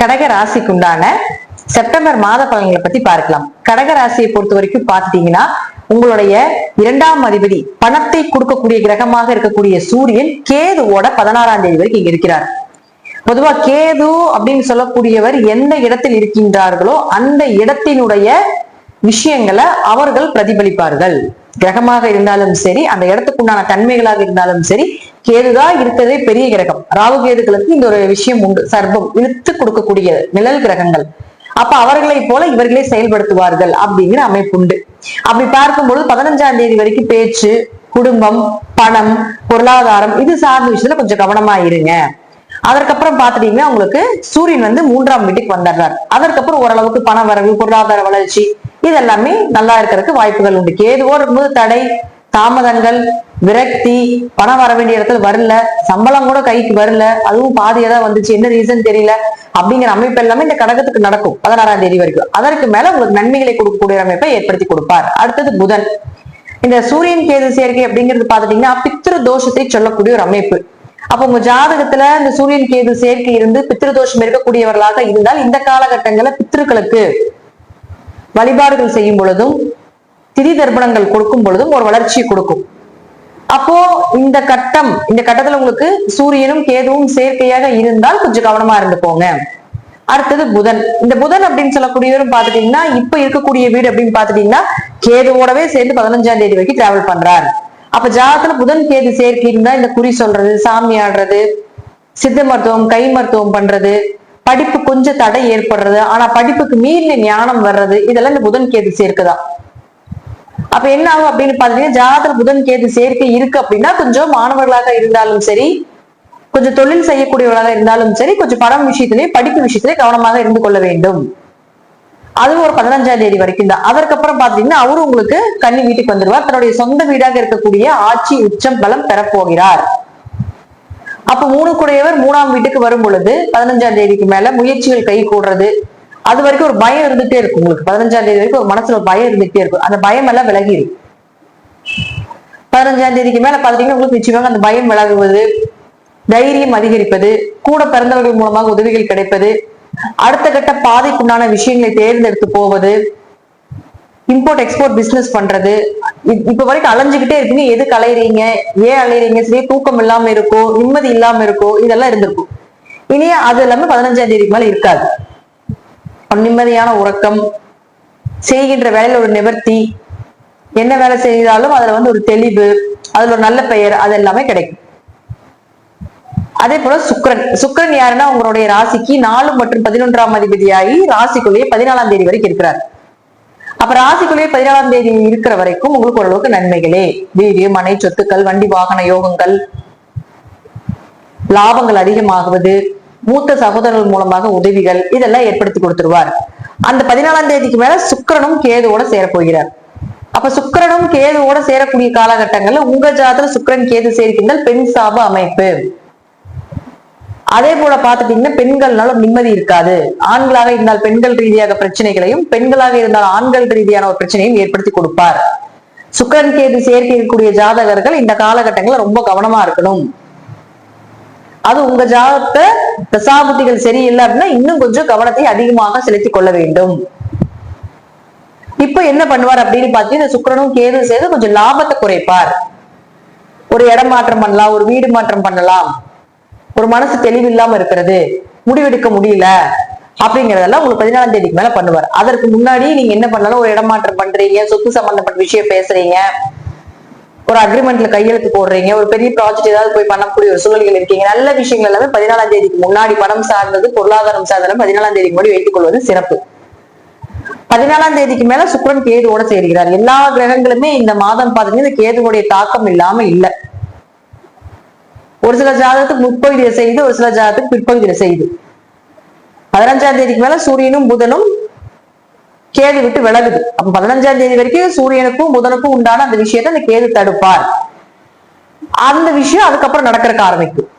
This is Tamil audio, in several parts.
கடக ராசிக்கு உண்டான செப்டம்பர் மாத பலன்களை பத்தி பார்க்கலாம். கடக ராசியை பொறுத்த வரைக்கும் பாத்தீங்கன்னா உங்களுடைய 2ஆம் அதிபதி பணத்தை கொடுக்கக்கூடிய கிரகமாக இருக்கக்கூடிய சூரியன் கேதுவோட 16ஆம் தேதி வரைக்கும் இங்க இருக்கிறார். பொதுவா கேது அப்படின்னு சொல்லக்கூடியவர் எந்த இடத்தில் இருக்கின்றார்களோ அந்த இடத்தினுடைய விஷயங்களை அவர்கள் பிரதிபலிப்பார்கள். கிரகமாக இருந்தாலும் சரி, அந்த இடத்துக்குண்டான தன்மைகளாக இருந்தாலும் சரி, கேதுதான் இருக்கிறதே பெரிய கிரகம். ராகு கேதுகளுக்கு இந்த ஒரு விஷயம் உண்டு, சர்ப்பம் இழுத்து கொடுக்கக்கூடிய நிழல் கிரகங்கள். அப்ப அவர்களை போல இவர்களே செயல்படுத்துவார்கள் அப்படிங்கிற அமைப்பு உண்டு. அப்படி பார்க்கும்போது 15ஆம் தேதி வரைக்கும் பேச்சு, குடும்பம், பணம், பொருளாதாரம் இது சார்ந்த விஷயத்துல கொஞ்சம் கவனமா இருங்க. அதற்கப்புறம் பாத்துட்டீங்கன்னா உங்களுக்கு சூரியன் 3ஆம் வீட்டுக்கு வந்துடுறாரு. அதற்கப்புறம் ஓரளவுக்கு பண வரவு, பொருளாதார வளர்ச்சி இதெல்லாமே நல்லா இருக்கிறதுக்கு வாய்ப்புகள் உண்டு. கேதுவோடு இருக்கும்போது தடை, தாமதங்கள், விரக்தி, பணம் வர வேண்டிய இடத்துல வரல, சம்பளம் கூட கைக்கு வரல, அதுவும் பாதியதான் வந்துச்சு, என்ன ரீசன் தெரியல அப்படிங்கிற அமைப்பு எல்லாமே இந்த கடகத்துக்கு நடக்கும் 16ஆம் தேதி வரைக்கும். அதற்கு மேல உங்களுக்கு நன்மைகளை கொடுக்கக்கூடிய அமைப்பை ஏற்படுத்தி கொடுப்பார். அடுத்தது புதன். இந்த சூரியன் கேது சேர்க்கை அப்படிங்கிறது பாத்துட்டீங்கன்னா பித்ரு தோஷத்தை சொல்லக்கூடிய ஒரு அமைப்பு. அப்ப உங்க ஜாதகத்துல இந்த சூரியன் கேது சேர்க்கை இருந்து பித்ரு தோஷம் இருக்கக்கூடியவர்களாக இருந்தால் இந்த காலகட்டங்கள்ல பித்ருக்களுக்கு வழிபாடுகள் செய்யும் பொழுதும் திதி தர்ப்பணங்கள் கொடுக்கும் பொழுதும் ஒரு வளர்ச்சியை கொடுக்கும். அப்போ இந்த கட்டத்துல உங்களுக்கு சூரியனும் கேதுவும் சேர்க்கையாக இருந்தால் கொஞ்சம் கவனமா இருந்துக்கோங்க. அடுத்தது புதன். இந்த புதன் அப்படின்னு சொல்லக்கூடியவரும் பாத்துட்டீங்கன்னா இப்ப இருக்கக்கூடிய வீடு அப்படின்னு பாத்துட்டீங்கன்னா கேதுவோடவே சேர்ந்து 15ஆம் தேதி வரைக்கும் டிராவல் பண்றாரு. அப்ப ஜாதகத்துல புதன் கேது சேர்க்கை இருந்தா இந்த குறி சொல்றது, சாமி ஆடுறது, சித்த மருத்துவம், கை மருத்துவம் பண்றது, படிப்பு கொஞ்சம் தடை ஏற்படுறது, ஆனா படிப்புக்கு மீறின ஞானம் வர்றது, இதெல்லாம் இந்த புதன் கேது சேர்க்கைதான். அப்ப என்ன ஆகும் அப்படின்னு பாத்தீங்கன்னா ஜாதகத்துல புதன் கேது சேர்க்கை இருக்கு அப்படின்னா கொஞ்சம் மாணவர்களாக இருந்தாலும் சரி, கொஞ்சம் தொழில் செய்யக்கூடியவர்களாக இருந்தாலும் சரி, கொஞ்சம் படம் விஷயத்திலேயே படிப்பு விஷயத்திலே கவனமாக இருந்து கொள்ள வேண்டும். அதுவும் ஒரு 15ஆம் தேதி வரைக்கும் தான். அதற்கப்புறம் பாத்தீங்கன்னா அவரு உங்களுக்கு கன்னி வீட்டுக்கு வந்துடுவார். தன்னுடைய சொந்த வீடாக இருக்கக்கூடிய ஆட்சி உச்சம் பலம் பெறப்போகிறார். அப்ப 3 குடையவர் 3ஆம் வீட்டுக்கு வரும் பொழுது 15ஆம் தேதிக்கு மேல முயற்சிகள் கை கூடுறது, அது வரைக்கும் ஒரு பயம் இருந்துட்டே இருக்கும். உங்களுக்கு 15ஆம் தேதி வரைக்கும் ஒரு மனசுல ஒரு பயம் இருந்துட்டே இருக்கும். அந்த பயம் எல்லாம் விலகிடும். 15ஆம் தேதிக்கு மேல பாத்தீங்கன்னா உங்களுக்கு நிச்சயமாக அந்த பயம் விலகுவது, தைரியம் அதிகரிப்பது, கூட பிறந்தவர்கள் மூலமாக உதவிகள் கிடைப்பது, அடுத்த கட்ட பாதைக்குண்டான விஷயங்களை தேர்ந்தெடுத்து போவது, இம்போர்ட் எக்ஸ்போர்ட் பிசினஸ் பண்றது, இப்ப வரைக்கும் அலைஞ்சுக்கிட்டே இருக்கீங்க. எதுக்கு அலையறீங்க, ஏன் அலையறீங்க, சரி தூக்கம் இல்லாம இருக்கோ, நிம்மதி இல்லாம இருக்கோ, இதெல்லாம் இருந்திருக்கும். இனி அது எல்லாமே 15ஆம் தேதிக்கு மேல இருக்காது. நிம்மதியான உறக்கம், செய்கின்ற வேலையில ஒரு நிவர்த்தி, என்ன வேலை செய்தாலும் அதுல ஒரு தெளிவு, அதுல ஒரு நல்ல பெயர், அது எல்லாமே கிடைக்கும். அதே போல சுக்கிரன் யாருன்னா உங்களுடைய ராசிக்கு 4 மற்றும் 11ஆம் அதிபதியாகி ராசிக்குள்ளேயே 14ஆம் தேதி வரைக்கும் இருக்கிறார். அப்ப ராசிக்குள்ளேயே 14ஆம் தேதி இருக்கிற வரைக்கும் உங்களுக்கு ஓரளவுக்கு நன்மைகளே, வீடு, மனை, சொத்துக்கள், வண்டி வாகன யோகங்கள், லாபங்கள் அதிகமாகுவது, மூத்த சகோதரர்கள் மூலமாக உதவிகள், இதெல்லாம் ஏற்படுத்தி கொடுத்துருவார். அந்த 14ஆம் தேதிக்கு மேல சுக்கிரனும் கேதுவோட சேரப்போகிறார். அப்ப சுக்கிரனும் கேதுவோட சேரக்கூடிய காலகட்டங்கள்ல உங்க ஜாதகத்துல சுக்கிரன் கேது சேர்க்கின்றால் பெண் சாப அமைப்பு. அதே போல பாத்துட்டீங்கன்னா பெண்கள்னால நிம்மதி இருக்காது. ஆண்களாக இருந்தால் பெண்கள் ரீதியாக பிரச்சனைகளையும், பெண்களாக இருந்தால் ஆண்கள் ரீதியான ஒரு பிரச்சனையும் ஏற்படுத்தி கொடுப்பார். சுக்கிரன் கேது சேர்க்கை இருக்கக்கூடிய ஜாதகர்கள் இந்த காலகட்டங்கள்ல ரொம்ப கவனமா இருக்கணும். அது உங்க ஜாதகத்தை தசாபுத்திகள் சரியில்லை அப்படின்னா இன்னும் கொஞ்சம் கவனத்தை அதிகமாக செலுத்திக் கொள்ள வேண்டும். இப்ப என்ன பண்ணுவார் அப்படின்னு பாத்தீங்கன்னா சுக்கிரனும் கேது சேர்ந்து கொஞ்சம் லாபத்தை குறைப்பார். ஒரு இடம் மாற்றம் பண்ணலாம், ஒரு வீடு மாற்றம் பண்ணலாம், ஒரு மனசு தெளிவு இல்லாம இருக்கிறது, முடிவெடுக்க முடியல அப்படிங்கறதெல்லாம் உங்களுக்கு 14ஆம் தேதிக்கு மேல பண்ணுவார். அதற்கு முன்னாடி நீங்க என்ன பண்ணாலும் ஒரு இடமாற்றம் பண்றீங்க, சொத்து சம்பந்தப்பட்ட விஷயம் பேசுறீங்க, ஒரு அக்ரிமெண்ட்ல கையெழுத்து போடுறீங்க, ஒரு பெரிய ப்ராஜெக்ட் ஏதாவது போய் பண்ணக்கூடிய ஒரு சூழல்கள் இருக்கீங்க, நல்ல விஷயங்கள் எல்லாமே 14ஆம் தேதிக்கு முன்னாடி பணம் சார்ந்தது, பொருளாதாரம் சார்ந்தது 14ஆம் தேதிக்கு முன்னாடி வைத்துக் கொள்வது சிறப்பு. 14ஆம் தேதிக்கு மேல சுக்கிரன் கேதுவோட சேர்கிறார். எல்லா கிரகங்களுமே இந்த மாதம் பாத்தீங்கன்னா இந்த கேதுவோடைய தாக்கம் இல்லாம இல்லை. ஒரு சில ஜாதகத்துக்கு முற்பகுதியில செய்து, ஒரு சில ஜாதகத்துக்கு பிற்பகுதியில செய்து. 15ஆம் தேதிக்கு மேல சூரியனும் புதனும் கேது விட்டு விலகுது. அப்ப 15ஆம் தேதி வரைக்கும் சூரியனுக்கும் புதனுக்கும் உண்டான அந்த விஷயத்தை அந்த கேது தடுப்பார். அந்த விஷயம் அதுக்கப்புறம் நடக்கிறதுக்கு ஆரம்பிக்கும்.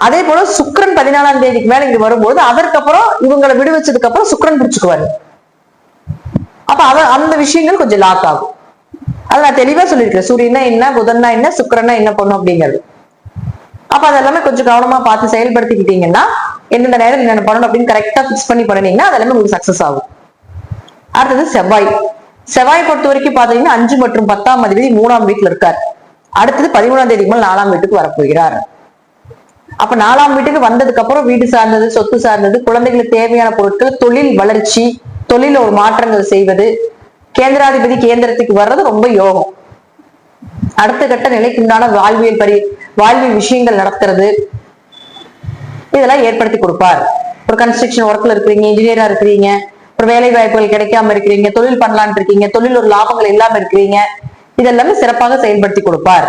அதே போல சுக்கிரன் 14ஆம் தேதிக்கு மேல இங்க வரும்போது அதற்கப்புறம் இவங்களை விடுவிச்சதுக்கு அப்புறம் சுக்கிரன் பிடிச்சுக்குவாரு. அப்ப அந்த விஷயங்கள் கொஞ்சம் லாக் ஆகும். அதை நான் தெளிவா சொல்லியிருக்கேன். சூரியனா என்ன, புதன்னா என்ன, சுக்கிரன்னா என்ன பண்ணும் அப்படிங்கிறது. அப்ப அதெல்லாமே கொஞ்சம் கவனமா பார்த்து செயல்படுத்திக்கிட்டீங்கன்னா எந்தெந்த நேரம் என்ன பண்ணணும் அப்படின்னு கரெக்டா பிக்ஸ் பண்ணி பண்ணினீங்கன்னா அதெல்லாமே உங்களுக்கு சக்சஸ் ஆகும். அடுத்தது செவ்வாய். செவ்வாய் பொறுத்த வரைக்கும் பாத்தீங்கன்னா 5 மற்றும் 10ஆம் அதிபதி 3ஆம் வீட்டுல இருக்கார். அடுத்தது 13ஆம் தேதிக்கு மேல் 4ஆம் வீட்டுக்கு வரப்போகிறார். அப்ப 4ஆம் வீட்டுக்கு வந்ததுக்கு அப்புறம் வீடு சார்ந்தது, சொத்து சார்ந்தது, குழந்தைகளுக்கு தேவையான பொருட்கள், தொழில் வளர்ச்சி, தொழில ஒரு மாற்றங்கள் செய்வது, கேந்திராதிபதி கேந்திரத்துக்கு வர்றது ரொம்ப யோகம். அடுத்த கட்ட நிலைக்குண்டான வாழ்வியல் விஷயங்கள் நடத்துறது, இதெல்லாம் ஏற்படுத்தி கொடுப்பார். ஒரு கன்ஸ்ட்ரக்ஷன் ஒர்க்ல இருக்கிறீங்க, இன்ஜினியரா இருக்கிறீங்க, ஒரு வேலை வாய்ப்புகள் கிடைக்காம இருக்கிறீங்க, தொழில் பண்ணலான் இருக்கீங்க, தொழில் ஒரு லாபங்கள் இல்லாம இருக்கிறீங்க, இதெல்லாமே சிறப்பாக செயல்படுத்தி கொடுப்பார்.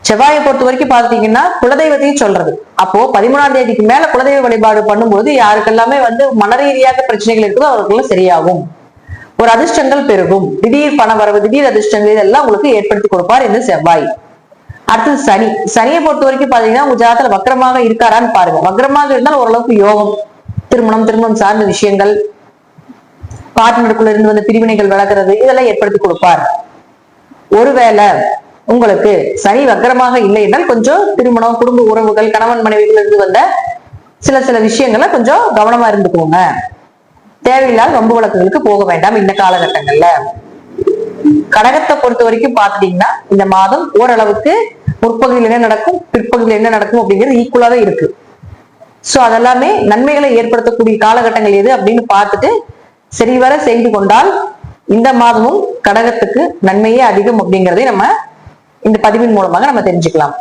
செவ்வாயை பொறுத்த வரைக்கும் பாத்தீங்கன்னா குலதெய்வத்தையும் சொல்றது. அப்போ 13ஆம் தேதிக்கு மேல குலதெய்வ வழிபாடு பண்ணும்போது யாருக்கெல்லாமே மனரீதியாக பிரச்சனைகள் இருக்குதோ அவர்களுக்கு சரியாகும். ஒரு அதிர்ஷ்டங்கள் பெருகும், திடீர் பண வரவு, திடீர் அதிர்ஷ்டங்கள் இதெல்லாம் உங்களுக்கு ஏற்படுத்தி கொடுப்பார் இந்த செவ்வாய். அடுத்தது சனி. சனியை பொறுத்த வரைக்கும் பாத்தீங்கன்னா உங்க ஜாதகத்துல வக்ரமாக இருக்காரான்னு பாருங்க. வக்ரமாக இருந்தால் ஓரளவுக்கு யோகம், திருமணம் சார்ந்த விஷயங்கள், பார்ட்னருக்குள்ள இருந்து வந்த பிரிவினைகள் விளக்குறது, இதெல்லாம் ஏற்படுத்தி கொடுப்பார். ஒருவேளை உங்களுக்கு சனி வக்ரமாக இல்லை என்றால் கொஞ்சம் திருமணம், குடும்ப உறவுகள், கணவன் மனைவிகள் இருந்து வந்த சில விஷயங்கள்ல கொஞ்சம் கவனமா இருந்துக்கோங்க. தேவையில்லாத வம்பு வழக்குகளுக்கு போக வேண்டாம் இந்த காலகட்டங்கள்ல. கடகத்தை பொறுத்த வரைக்கும் பாத்துட்டீங்கன்னா இந்த மாதம் ஓரளவுக்கு முற்பகுதியில் என்ன நடக்கும், பிற்பகுதியில் என்ன நடக்கும் அப்படிங்கிறது ஈக்குவலாவே இருக்கு. சோ அதெல்லாமே நன்மைகளை ஏற்படுத்தக்கூடிய காலகட்டங்கள் எது அப்படின்னு பார்த்துட்டு சரிவர செய்து கொண்டால் இந்த மாதமும் கடகத்துக்கு நன்மையே அதிகம் அப்படிங்கிறதை நம்ம இந்த பதிவின் மூலமாக நம்ம தெரிஞ்சுக்கலாம்.